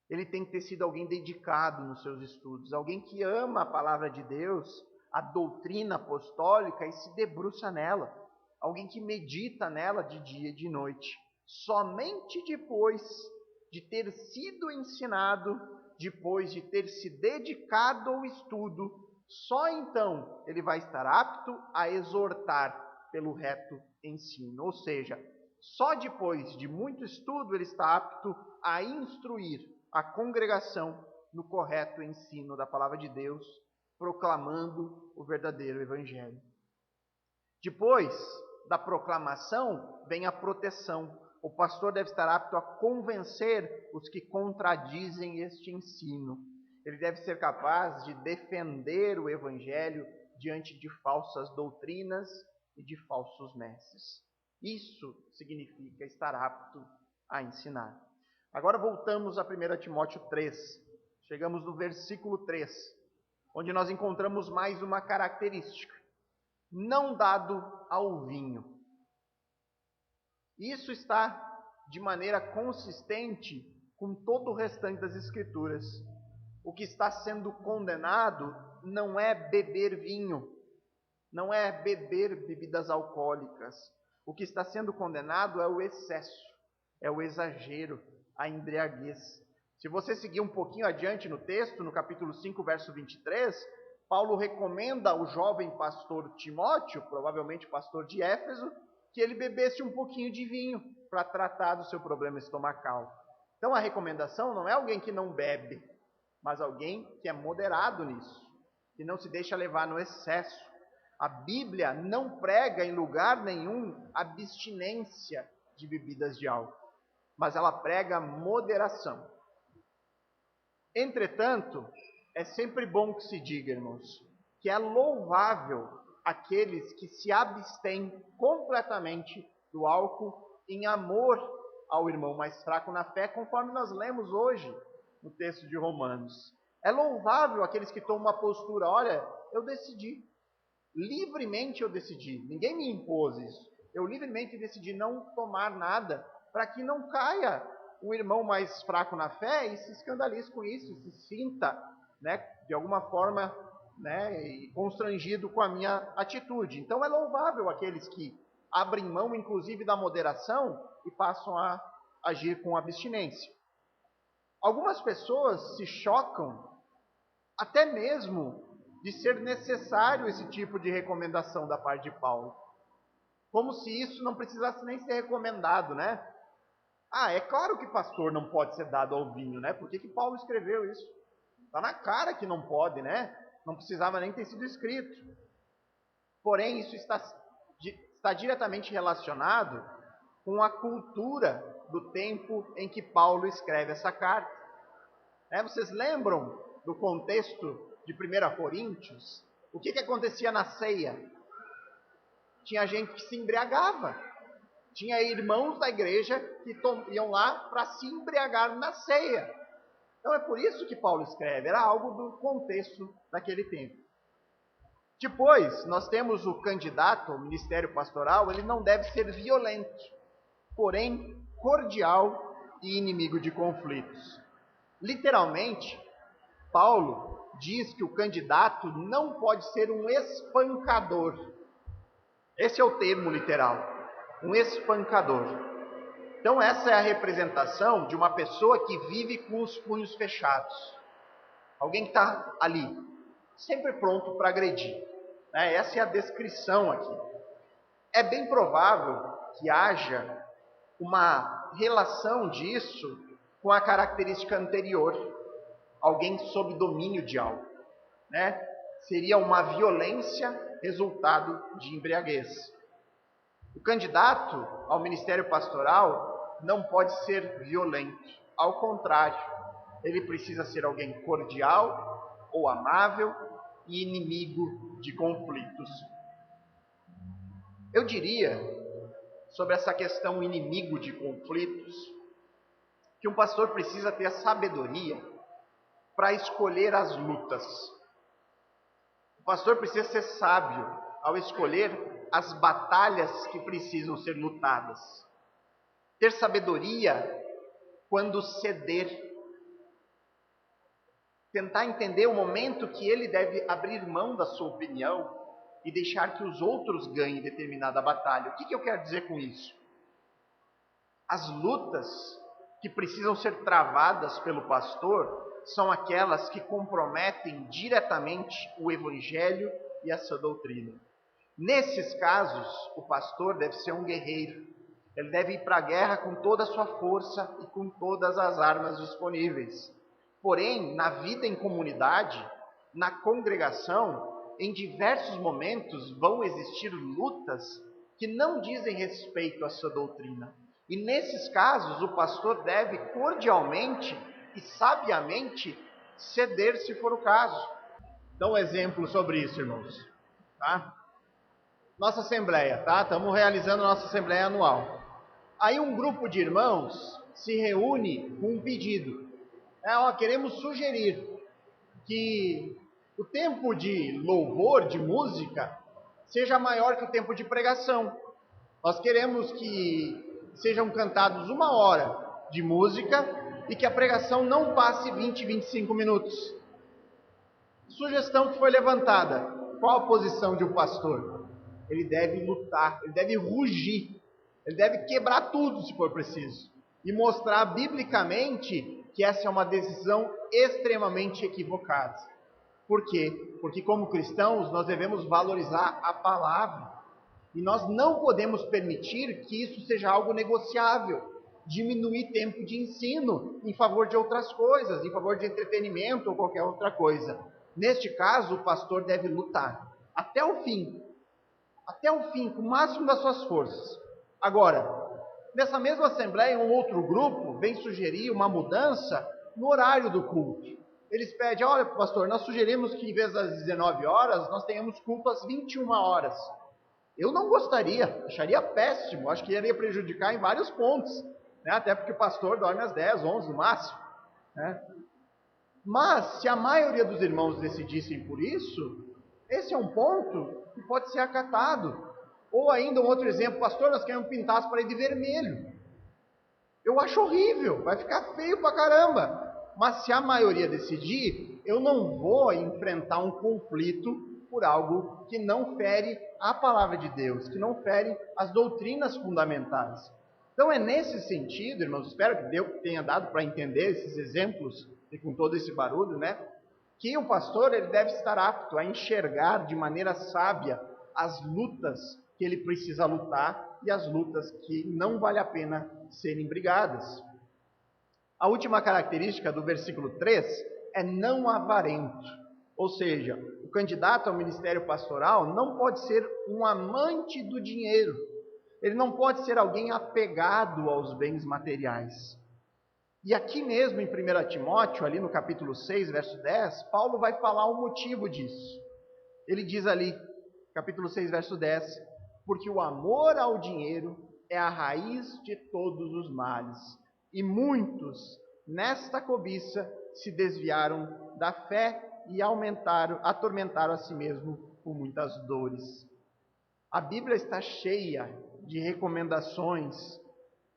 Ele tem que ter sido alguém dedicado nos seus estudos, alguém que ama a palavra de Deus, a doutrina apostólica e se debruça nela, alguém que medita nela de dia e de noite. Somente depois de ter sido ensinado, depois de ter se dedicado ao estudo, só então ele vai estar apto a exortar pelo reto ensino. Ou seja, só depois de muito estudo ele está apto a instruir a congregação no correto ensino da palavra de Deus, proclamando o verdadeiro evangelho. Depois da proclamação vem a proteção. O pastor deve estar apto a convencer os que contradizem este ensino. Ele deve ser capaz de defender o evangelho diante de falsas doutrinas e de falsos mestres. Isso significa estar apto a ensinar. Agora voltamos a 1 Timóteo 3. Chegamos no versículo 3, onde nós encontramos mais uma característica: não dado ao vinho. Isso está de maneira consistente com todo o restante das Escrituras. O que está sendo condenado não é beber vinho, não é beber bebidas alcoólicas. O que está sendo condenado é o excesso, é o exagero, a embriaguez. Se você seguir um pouquinho adiante no texto, no capítulo 5, verso 23, Paulo recomenda ao jovem pastor Timóteo, provavelmente pastor de Éfeso, que ele bebesse um pouquinho de vinho para tratar do seu problema estomacal. Então a recomendação não é alguém que não bebe, mas alguém que é moderado nisso, que não se deixa levar no excesso. A Bíblia não prega em lugar nenhum abstinência de bebidas de álcool, mas ela prega moderação. Entretanto, é sempre bom que se diga, irmãos, que é louvável aqueles que se abstêm completamente do álcool em amor ao irmão mais fraco na fé, conforme nós lemos hoje no texto de Romanos. É louvável aqueles que tomam uma postura, olha, eu decidi, livremente eu decidi, ninguém me impôs isso. Eu livremente decidi não tomar nada, para que não caia um irmão mais fraco na fé e se escandalize com isso, se sinta, né, de alguma forma, né, constrangido com a minha atitude. Então é louvável aqueles que abrem mão, inclusive, da moderação e passam a agir com abstinência. Algumas pessoas se chocam até mesmo de ser necessário esse tipo de recomendação da parte de Paulo. Como se isso não precisasse nem ser recomendado, né? Ah, é claro que pastor não pode ser dado ao vinho, né? Por que Paulo escreveu isso? Está na cara que não pode, né? Não precisava nem ter sido escrito. Porém, isso está diretamente relacionado com a cultura do tempo em que Paulo escreve essa carta. Vocês lembram do contexto de 1 Coríntios? O que acontecia na ceia? Tinha gente que se embriagava. Tinha irmãos da igreja que iam lá para se embriagar na ceia. Então é por isso que Paulo escreve, era algo do contexto daquele tempo. Depois, nós temos o candidato ao ministério pastoral, ele não deve ser violento, porém cordial e inimigo de conflitos. Literalmente, Paulo diz que o candidato não pode ser um espancador. Esse é o termo literal, um espancador. Então essa é a representação de uma pessoa que vive com os punhos fechados. Alguém que está ali, sempre pronto para agredir. Essa é a descrição aqui. É bem provável que haja uma relação disso com a característica anterior. Alguém sob domínio de algo. Seria uma violência resultado de embriaguez. O candidato ao ministério pastoral não pode ser violento. Ao contrário, ele precisa ser alguém cordial ou amável e inimigo de conflitos. Eu diria, sobre essa questão inimigo de conflitos, que um pastor precisa ter a sabedoria para escolher as lutas. O pastor precisa ser sábio ao escolher as batalhas que precisam ser lutadas. Ter sabedoria quando ceder. Tentar entender o momento que ele deve abrir mão da sua opinião e deixar que os outros ganhem determinada batalha. O que eu quero dizer com isso? As lutas que precisam ser travadas pelo pastor são aquelas que comprometem diretamente o evangelho e a sua doutrina. Nesses casos, o pastor deve ser um guerreiro. Ele deve ir para a guerra com toda a sua força e com todas as armas disponíveis. Porém, na vida em comunidade, na congregação, em diversos momentos vão existir lutas que não dizem respeito à sua doutrina. E nesses casos, o pastor deve cordialmente e sabiamente ceder, se for o caso. Dá um exemplo sobre isso, irmãos. Nossa assembleia, Estamos realizando nossa assembleia anual. Aí um grupo de irmãos se reúne com um pedido. Queremos sugerir que o tempo de louvor, de música, seja maior que o tempo de pregação. Nós queremos que sejam cantados 1 hora de música e que a pregação não passe 20, 25 minutos. Sugestão que foi levantada. Qual a posição de um pastor? Ele deve lutar, ele deve rugir, ele deve quebrar tudo se for preciso e mostrar biblicamente que essa é uma decisão extremamente equivocada. Por quê? Porque como cristãos nós devemos valorizar a palavra e nós não podemos permitir que isso seja algo negociável, diminuir tempo de ensino em favor de outras coisas, em favor de entretenimento ou qualquer outra coisa. Neste caso, o pastor deve lutar até o fim, com o máximo das suas forças. Agora, nessa mesma assembleia, um outro grupo vem sugerir uma mudança no horário do culto. Eles pedem, olha pastor, nós sugerimos que em vez das 19 horas, nós tenhamos culto às 21 horas. Eu não gostaria, acharia péssimo, acho que iria prejudicar em vários pontos, até porque o pastor dorme às 10, 11 no máximo. Mas, se a maioria dos irmãos decidissem por isso, esse é um ponto que pode ser acatado. Ou ainda um outro exemplo, pastor, nós queremos pintar as paredes de vermelho. Eu acho horrível, vai ficar feio pra caramba. Mas se a maioria decidir, eu não vou enfrentar um conflito por algo que não fere a palavra de Deus, que não fere as doutrinas fundamentais. Então é nesse sentido, irmãos, espero que Deus tenha dado para entender esses exemplos e com todo esse barulho, né? Que o pastor ele deve estar apto a enxergar de maneira sábia as lutas que ele precisa lutar e as lutas que não vale a pena serem brigadas. A última característica do versículo 3 é não avarento. Ou seja, o candidato ao ministério pastoral não pode ser um amante do dinheiro. Ele não pode ser alguém apegado aos bens materiais. E aqui mesmo em 1 Timóteo, ali no capítulo 6, verso 10, Paulo vai falar o motivo disso. Ele diz ali, capítulo 6, verso 10, porque o amor ao dinheiro é a raiz de todos os males. E muitos, nesta cobiça, se desviaram da fé e atormentaram a si mesmo por muitas dores. A Bíblia está cheia de recomendações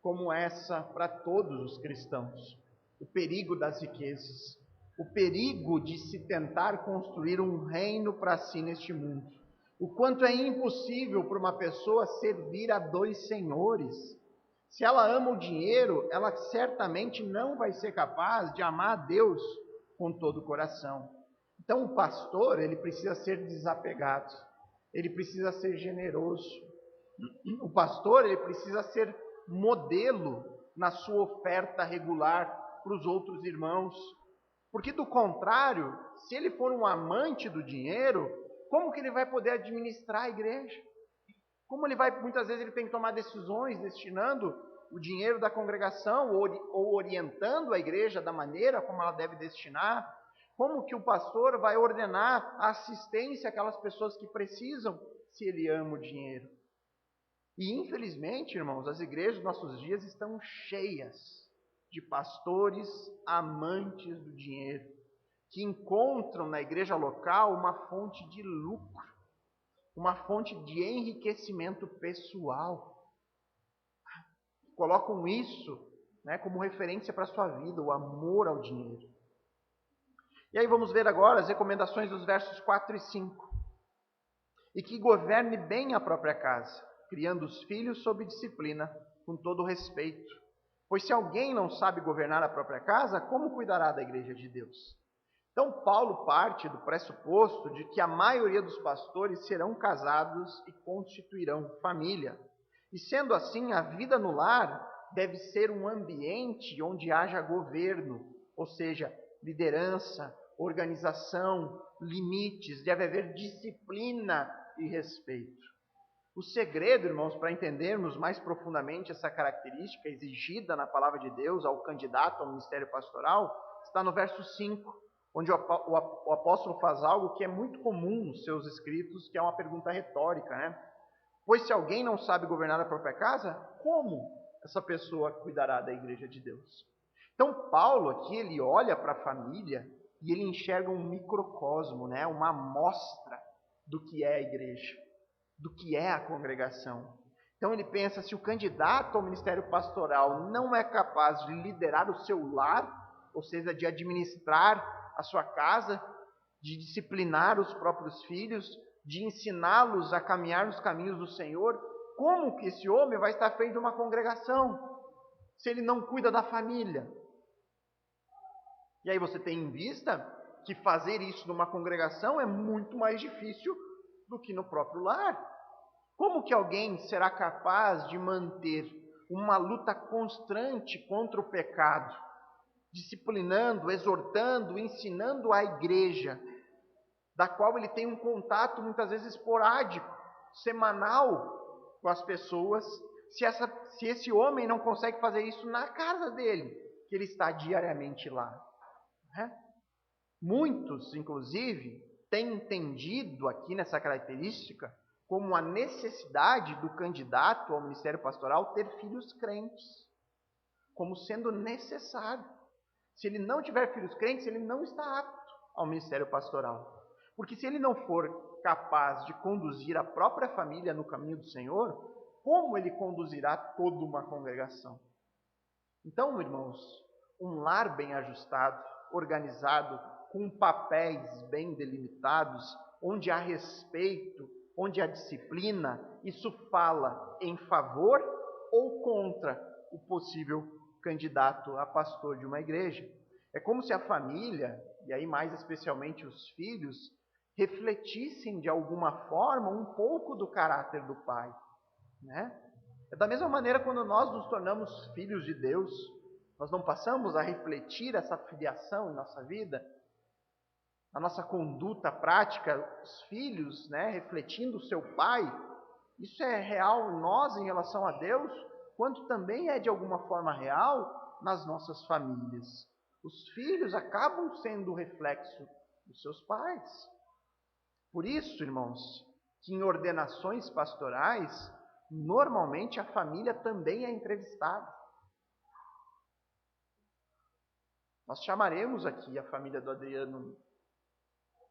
como essa para todos os cristãos. O perigo das riquezas, o perigo de se tentar construir um reino para si neste mundo. O quanto é impossível para uma pessoa servir a dois senhores. Se ela ama o dinheiro, ela certamente não vai ser capaz de amar a Deus com todo o coração. Então o pastor, ele precisa ser desapegado. Ele precisa ser generoso. O pastor, ele precisa ser modelo na sua oferta regular para os outros irmãos. Porque do contrário, se ele for um amante do dinheiro, como que ele vai poder administrar a igreja? Como ele vai, muitas vezes ele tem que tomar decisões destinando o dinheiro da congregação ou orientando a igreja da maneira como ela deve destinar. Como que o pastor vai ordenar a assistência àquelas pessoas que precisam, se ele ama o dinheiro? E infelizmente, irmãos, as igrejas dos nossos dias estão cheias de pastores amantes do dinheiro, que encontram na igreja local uma fonte de lucro, uma fonte de enriquecimento pessoal. Colocam isso, né, como referência para a sua vida, o amor ao dinheiro. E aí vamos ver agora as recomendações dos versos 4 e 5. E que governe bem a própria casa, criando os filhos sob disciplina, com todo respeito. Pois se alguém não sabe governar a própria casa, como cuidará da igreja de Deus? Então Paulo parte do pressuposto de que a maioria dos pastores serão casados e constituirão família. E sendo assim, a vida no lar deve ser um ambiente onde haja governo, ou seja, liderança, organização, limites, deve haver disciplina e respeito. O segredo, irmãos, para entendermos mais profundamente essa característica exigida na palavra de Deus ao candidato ao ministério pastoral, está no verso 5, onde o apóstolo faz algo que é muito comum nos seus escritos, que é uma pergunta retórica, né? Pois se alguém não sabe governar a própria casa, como essa pessoa cuidará da igreja de Deus? Então Paulo aqui, ele olha para a família e ele enxerga um microcosmo, né? Uma amostra do que é a igreja, do que é a congregação. Então ele pensa, se o candidato ao ministério pastoral não é capaz de liderar o seu lar, ou seja, de administrar a sua casa, de disciplinar os próprios filhos, de ensiná-los a caminhar nos caminhos do Senhor, como que esse homem vai estar feito uma congregação, se ele não cuida da família? E aí você tem em vista que fazer isso numa congregação é muito mais difícil do que no próprio lar. Como que alguém será capaz de manter uma luta constante contra o pecado, disciplinando, exortando, ensinando a igreja, da qual ele tem um contato muitas vezes esporádico, semanal com as pessoas, se esse homem não consegue fazer isso na casa dele, que ele está diariamente lá? Né? Muitos, inclusive, têm entendido aqui nessa característica como a necessidade do candidato ao ministério pastoral ter filhos crentes, como sendo necessário. Se ele não tiver filhos crentes, ele não está apto ao ministério pastoral. Porque se ele não for capaz de conduzir a própria família no caminho do Senhor, como ele conduzirá toda uma congregação? Então, irmãos, um lar bem ajustado, organizado, com papéis bem delimitados, onde há respeito, onde há disciplina, isso fala em favor ou contra o possível candidato a pastor de uma igreja. É como se a família, e aí mais especialmente os filhos, refletissem de alguma forma um pouco do caráter do pai, né? É da mesma maneira quando nós nos tornamos filhos de Deus, nós não passamos a refletir essa filiação em nossa vida, a nossa conduta prática, os filhos, né, refletindo o seu pai. Isso é real em nós em relação a Deus, quanto também é de alguma forma real nas nossas famílias. Os filhos acabam sendo o reflexo dos seus pais. Por isso, irmãos, que em ordenações pastorais, normalmente a família também é entrevistada. Nós chamaremos aqui a família do Adriano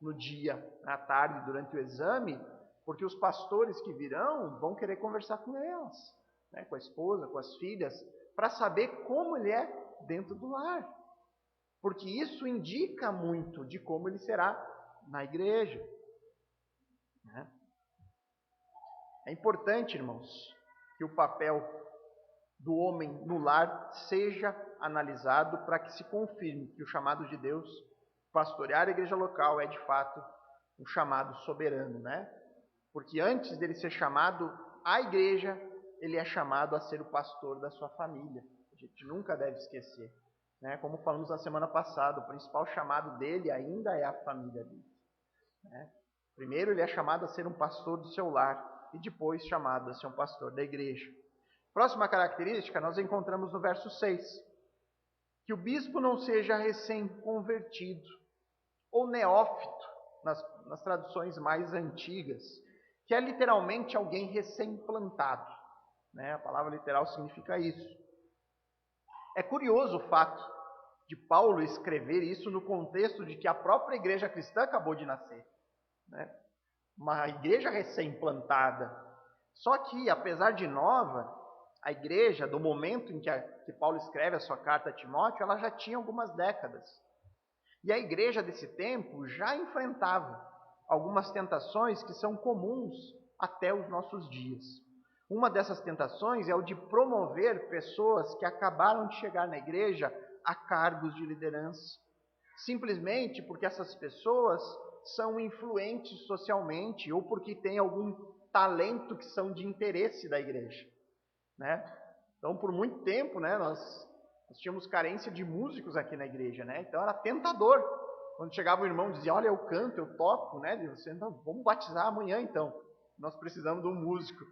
no dia, à tarde, durante o exame, porque os pastores que virão vão querer conversar com elas, né, com a esposa, com as filhas, para saber como ele é dentro do lar. Porque isso indica muito de como ele será na igreja. Né? É importante, irmãos, que o papel do homem no lar seja analisado para que se confirme que o chamado de Deus, pastorear a igreja local, é de fato um chamado soberano, né? Porque antes dele ser chamado à igreja, ele é chamado a ser o pastor da sua família. A gente nunca deve esquecer, né? Como falamos na semana passada, o principal chamado dele ainda é a família dele, né? Primeiro ele é chamado a ser um pastor do seu lar e depois chamado a ser um pastor da igreja. Próxima característica nós encontramos no verso 6. Que o bispo não seja recém-convertido ou neófito, nas traduções mais antigas, que é literalmente alguém recém-plantado, né? A palavra literal significa isso. É curioso o fato de Paulo escrever isso no contexto de que a própria igreja cristã acabou de nascer, né? Uma igreja recém-plantada. Só que, apesar de nova, a igreja, do momento em que Paulo escreve a sua carta a Timóteo, ela já tinha algumas décadas. E a igreja desse tempo já enfrentava algumas tentações que são comuns até os nossos dias. Uma dessas tentações é o de promover pessoas que acabaram de chegar na igreja a cargos de liderança, simplesmente porque essas pessoas são influentes socialmente ou porque têm algum talento que são de interesse da igreja, né? Então, por muito tempo, né, nós tínhamos carência de músicos aqui na igreja, né? Então era tentador. Quando chegava o irmão e dizia, olha, eu canto, eu toco, né? E você, então, vamos batizar amanhã então. Nós precisamos de um músico.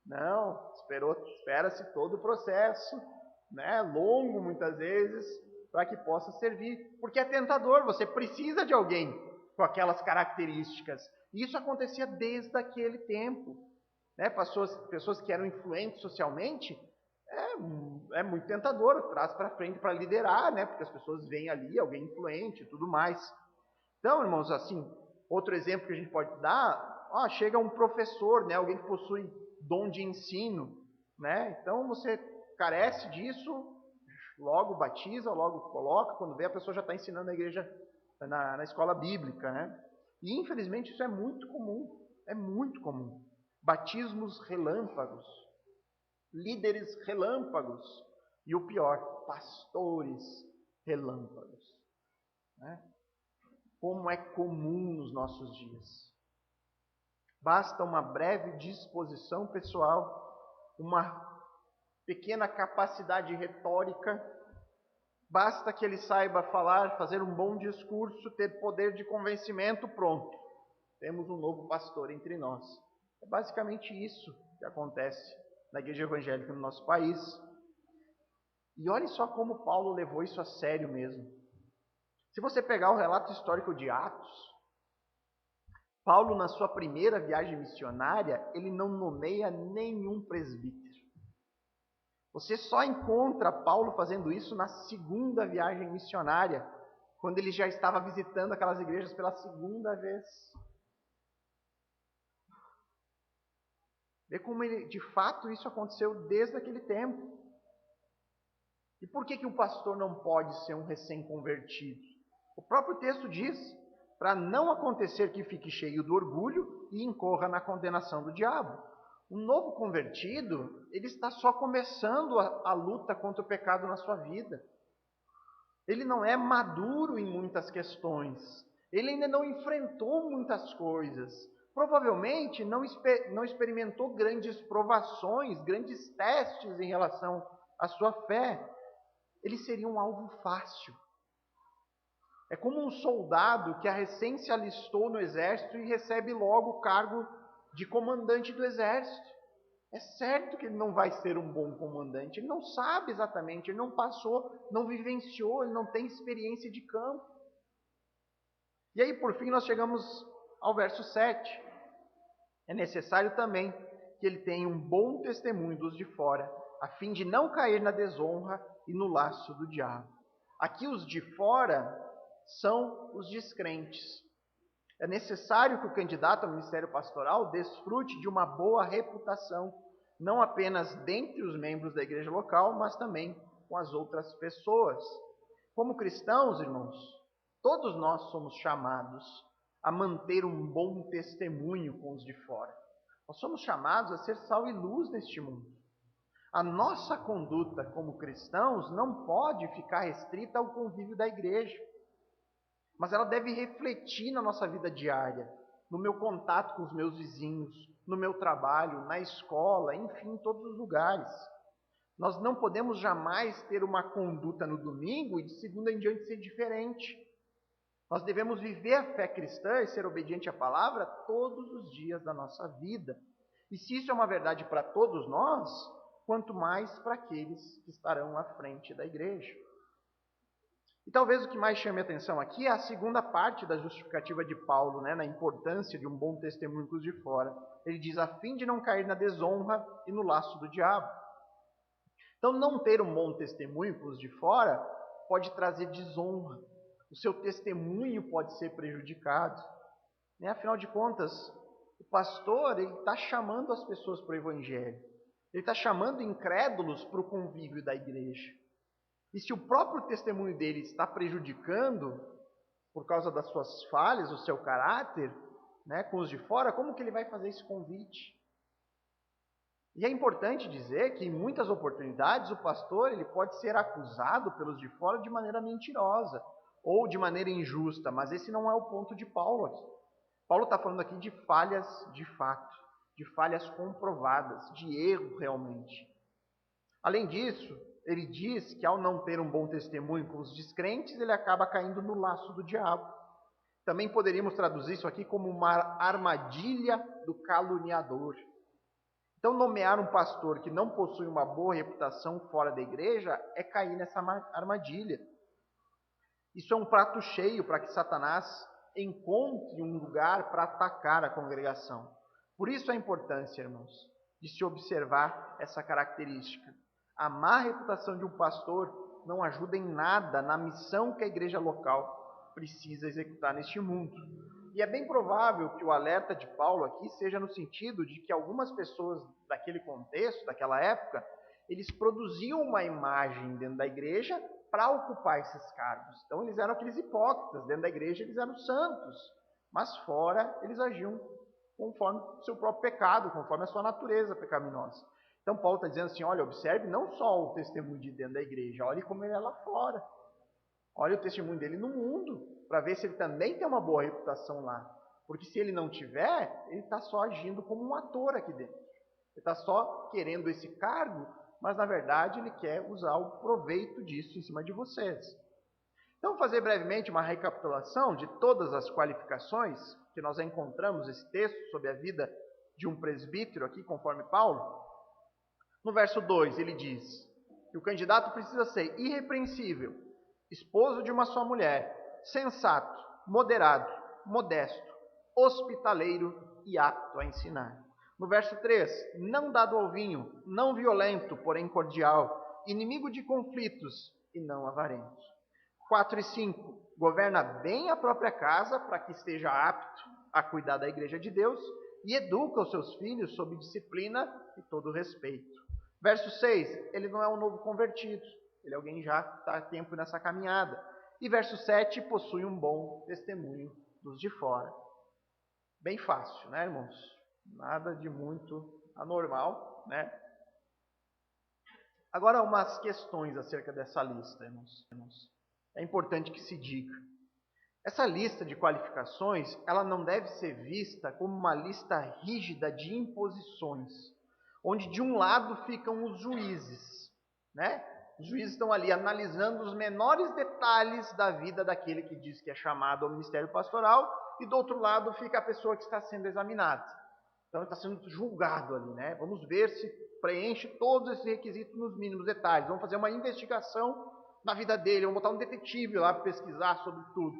Não, espera-se todo o processo, né? Longo muitas vezes, para que possa servir. Porque é tentador, você precisa de alguém com aquelas características. E isso acontecia desde aquele tempo, né? Pessoas que eram influentes socialmente, é muito tentador, traz para frente para liderar, né? Porque as pessoas veem ali alguém influente e tudo mais. Então, irmãos, assim, outro exemplo que a gente pode dar, chega um professor, né? Alguém que possui dom de ensino, né? Então, você carece disso, logo batiza, logo coloca, quando vê a pessoa já está ensinando na igreja, na escola bíblica, né? E, infelizmente, isso é muito comum. Batismos relâmpagos, líderes relâmpagos e o pior, pastores relâmpagos, né? Como é comum nos nossos dias. Basta uma breve disposição pessoal, uma pequena capacidade retórica, basta que ele saiba falar, fazer um bom discurso, ter poder de convencimento, pronto. Temos um novo pastor entre nós. É basicamente isso que acontece na igreja evangélica no nosso país. E olhe só como Paulo levou isso a sério mesmo. Se você pegar o relato histórico de Atos, Paulo, na sua primeira viagem missionária, ele não nomeia nenhum presbítero. Você só encontra Paulo fazendo isso na segunda viagem missionária, quando ele já estava visitando aquelas igrejas pela segunda vez. Vê como de fato isso aconteceu desde aquele tempo. E por que o pastor não pode ser um recém-convertido? O próprio texto diz, para não acontecer que fique cheio do orgulho e incorra na condenação do diabo. Um novo convertido, ele está só começando a luta contra o pecado na sua vida. Ele não é maduro em muitas questões. Ele ainda não enfrentou muitas coisas. Provavelmente não experimentou grandes provações, grandes testes em relação à sua fé. Ele seria um alvo fácil. É como um soldado que recém se alistou no exército e recebe logo o cargo de comandante do exército. É certo que ele não vai ser um bom comandante. Ele não sabe exatamente, ele não passou, não vivenciou, ele não tem experiência de campo. E aí, por fim, nós chegamos ao verso 7. É necessário também que ele tenha um bom testemunho dos de fora, a fim de não cair na desonra e no laço do diabo. Aqui os de fora são os descrentes. É necessário que o candidato ao ministério pastoral desfrute de uma boa reputação, não apenas dentre os membros da igreja local, mas também com as outras pessoas. Como cristãos, irmãos, todos nós somos chamados a manter um bom testemunho com os de fora. Nós somos chamados a ser sal e luz neste mundo. A nossa conduta como cristãos não pode ficar restrita ao convívio da igreja, mas ela deve refletir na nossa vida diária, no meu contato com os meus vizinhos, no meu trabalho, na escola, enfim, em todos os lugares. Nós não podemos jamais ter uma conduta no domingo e de segunda em diante ser diferente. Nós devemos viver a fé cristã e ser obediente à palavra todos os dias da nossa vida. E se isso é uma verdade para todos nós, quanto mais para aqueles que estarão à frente da igreja. E talvez o que mais chame a atenção aqui é a segunda parte da justificativa de Paulo, na importância de um bom testemunho com os de fora. Ele diz, a fim de não cair na desonra e no laço do diabo. Então, não ter um bom testemunho com os de fora pode trazer desonra. O seu testemunho pode ser prejudicado. Afinal de contas, o pastor está chamando as pessoas para o evangelho. Ele está chamando incrédulos para o convívio da igreja. E se o próprio testemunho dele está prejudicando, por causa das suas falhas, o seu caráter, com os de fora, como que ele vai fazer esse convite? E é importante dizer que em muitas oportunidades o pastor ele pode ser acusado pelos de fora de maneira mentirosa ou de maneira injusta, mas esse não é o ponto de Paulo aqui. Paulo está falando aqui de falhas de fato, de falhas comprovadas, de erro realmente. Além disso, ele diz que ao não ter um bom testemunho com os descrentes, ele acaba caindo no laço do diabo. Também poderíamos traduzir isso aqui como uma armadilha do caluniador. Então, nomear um pastor que não possui uma boa reputação fora da igreja é cair nessa armadilha. Isso é um prato cheio para que Satanás encontre um lugar para atacar a congregação. Por isso a importância, irmãos, de se observar essa característica. A má reputação de um pastor não ajuda em nada na missão que a igreja local precisa executar neste mundo. E é bem provável que o alerta de Paulo aqui seja no sentido de que algumas pessoas daquele contexto, daquela época, eles produziam uma imagem dentro da igreja para ocupar esses cargos. Então eles eram aqueles hipócritas, dentro da igreja eles eram santos, mas fora eles agiam conforme o seu próprio pecado, conforme a sua natureza pecaminosa. Então Paulo está dizendo assim, olha, observe não só o testemunho de dentro da igreja, olhe como ele é lá fora. Olhe o testemunho dele no mundo, para ver se ele também tem uma boa reputação lá. Porque se ele não tiver, ele está só agindo como um ator aqui dentro. Ele está só querendo esse cargo, mas na verdade ele quer usar o proveito disso em cima de vocês. Então, vou fazer brevemente uma recapitulação de todas as qualificações que nós encontramos nesse texto sobre a vida de um presbítero aqui, conforme Paulo. No verso 2, ele diz que o candidato precisa ser irrepreensível, esposo de uma só mulher, sensato, moderado, modesto, hospitaleiro e apto a ensinar. No verso 3, não dado ao vinho, não violento, porém cordial, inimigo de conflitos e não avarento. 4 e 5, governa bem a própria casa para que esteja apto a cuidar da igreja de Deus e educa os seus filhos sob disciplina e todo respeito. Verso 6, ele não é um novo convertido, ele é alguém que já está há tempo nessa caminhada. E verso 7, possui um bom testemunho dos de fora. Bem fácil, né, irmãos? Nada de muito anormal, né? Agora, umas questões acerca dessa lista, irmãos. É importante que se diga. Essa lista de qualificações, ela não deve ser vista como uma lista rígida de imposições, onde de um lado ficam os juízes, né? Os juízes estão ali analisando os menores detalhes da vida daquele que diz que é chamado ao ministério pastoral, e do outro lado fica a pessoa que está sendo examinada. Então ele está sendo julgado ali, né? Vamos ver se preenche todos esses requisitos nos mínimos detalhes. Vamos fazer uma investigação na vida dele, vamos botar um detetive lá para pesquisar sobre tudo.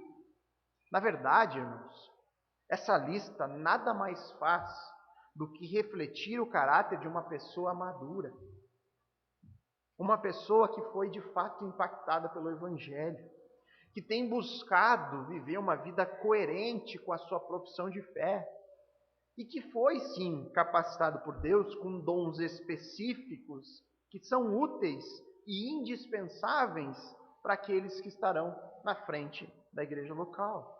Na verdade, irmãos, essa lista nada mais faz do que refletir o caráter de uma pessoa madura. Uma pessoa que foi de fato impactada pelo Evangelho, que tem buscado viver uma vida coerente com a sua profissão de fé, e que foi, sim, capacitado por Deus com dons específicos que são úteis e indispensáveis para aqueles que estarão na frente da igreja local.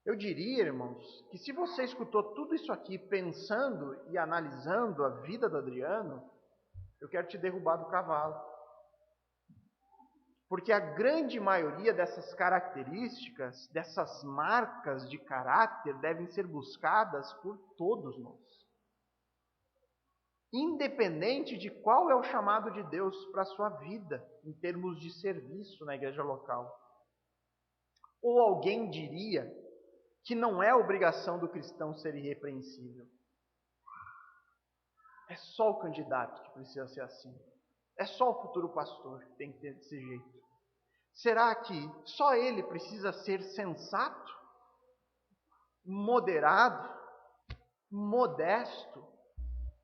Eu diria, irmãos, que se você escutou tudo isso aqui pensando e analisando a vida do Adriano, eu quero te derrubar do cavalo. Porque a grande maioria dessas características, dessas marcas de caráter, devem ser buscadas por todos nós. Independente de qual é o chamado de Deus para a sua vida, em termos de serviço na igreja local. Ou alguém diria que não é obrigação do cristão ser irrepreensível. É só o candidato que precisa ser assim. É só o futuro pastor que tem que ter desse jeito. Será que só ele precisa ser sensato, moderado, modesto,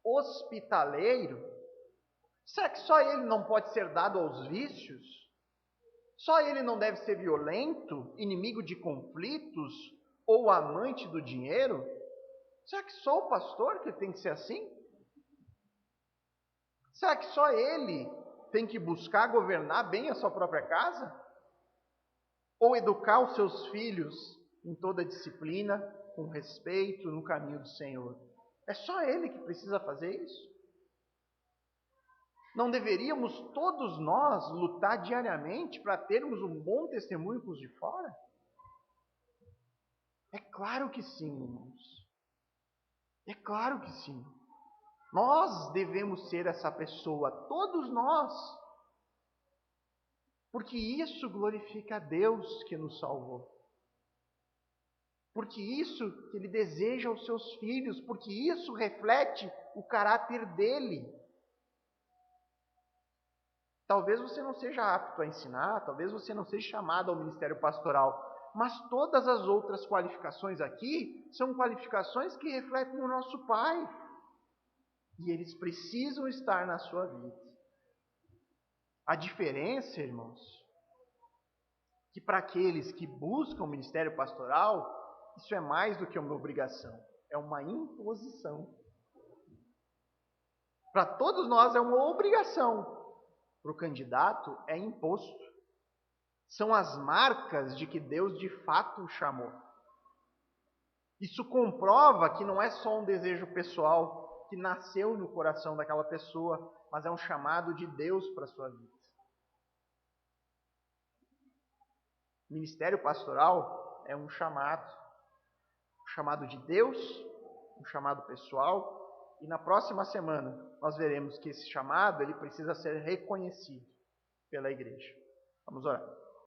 hospitaleiro? Será que só ele não pode ser dado aos vícios? Só ele não deve ser violento, inimigo de conflitos ou amante do dinheiro? Será que só o pastor que tem que ser assim? Será que só ele tem que buscar governar bem a sua própria casa? Ou educar os seus filhos em toda disciplina, com respeito, no caminho do Senhor? É só ele que precisa fazer isso? Não deveríamos todos nós lutar diariamente para termos um bom testemunho com os de fora? É claro que sim, irmãos. É claro que sim. Nós devemos ser essa pessoa, todos nós. Porque isso glorifica a Deus que nos salvou. Porque isso que Ele deseja aos seus filhos, porque isso reflete o caráter dEle. Talvez você não seja apto a ensinar, talvez você não seja chamado ao ministério pastoral, mas todas as outras qualificações aqui são qualificações que refletem o nosso Pai. E eles precisam estar na sua vida. A diferença, irmãos, que para aqueles que buscam o ministério pastoral, isso é mais do que uma obrigação, é uma imposição. Para todos nós é uma obrigação, para o candidato é imposto. São as marcas de que Deus de fato o chamou. Isso comprova que não é só um desejo pessoal que nasceu no coração daquela pessoa, mas é um chamado de Deus para a sua vida. O ministério pastoral é um chamado de Deus, um chamado pessoal, e na próxima semana nós veremos que esse chamado ele precisa ser reconhecido pela igreja. Vamos orar.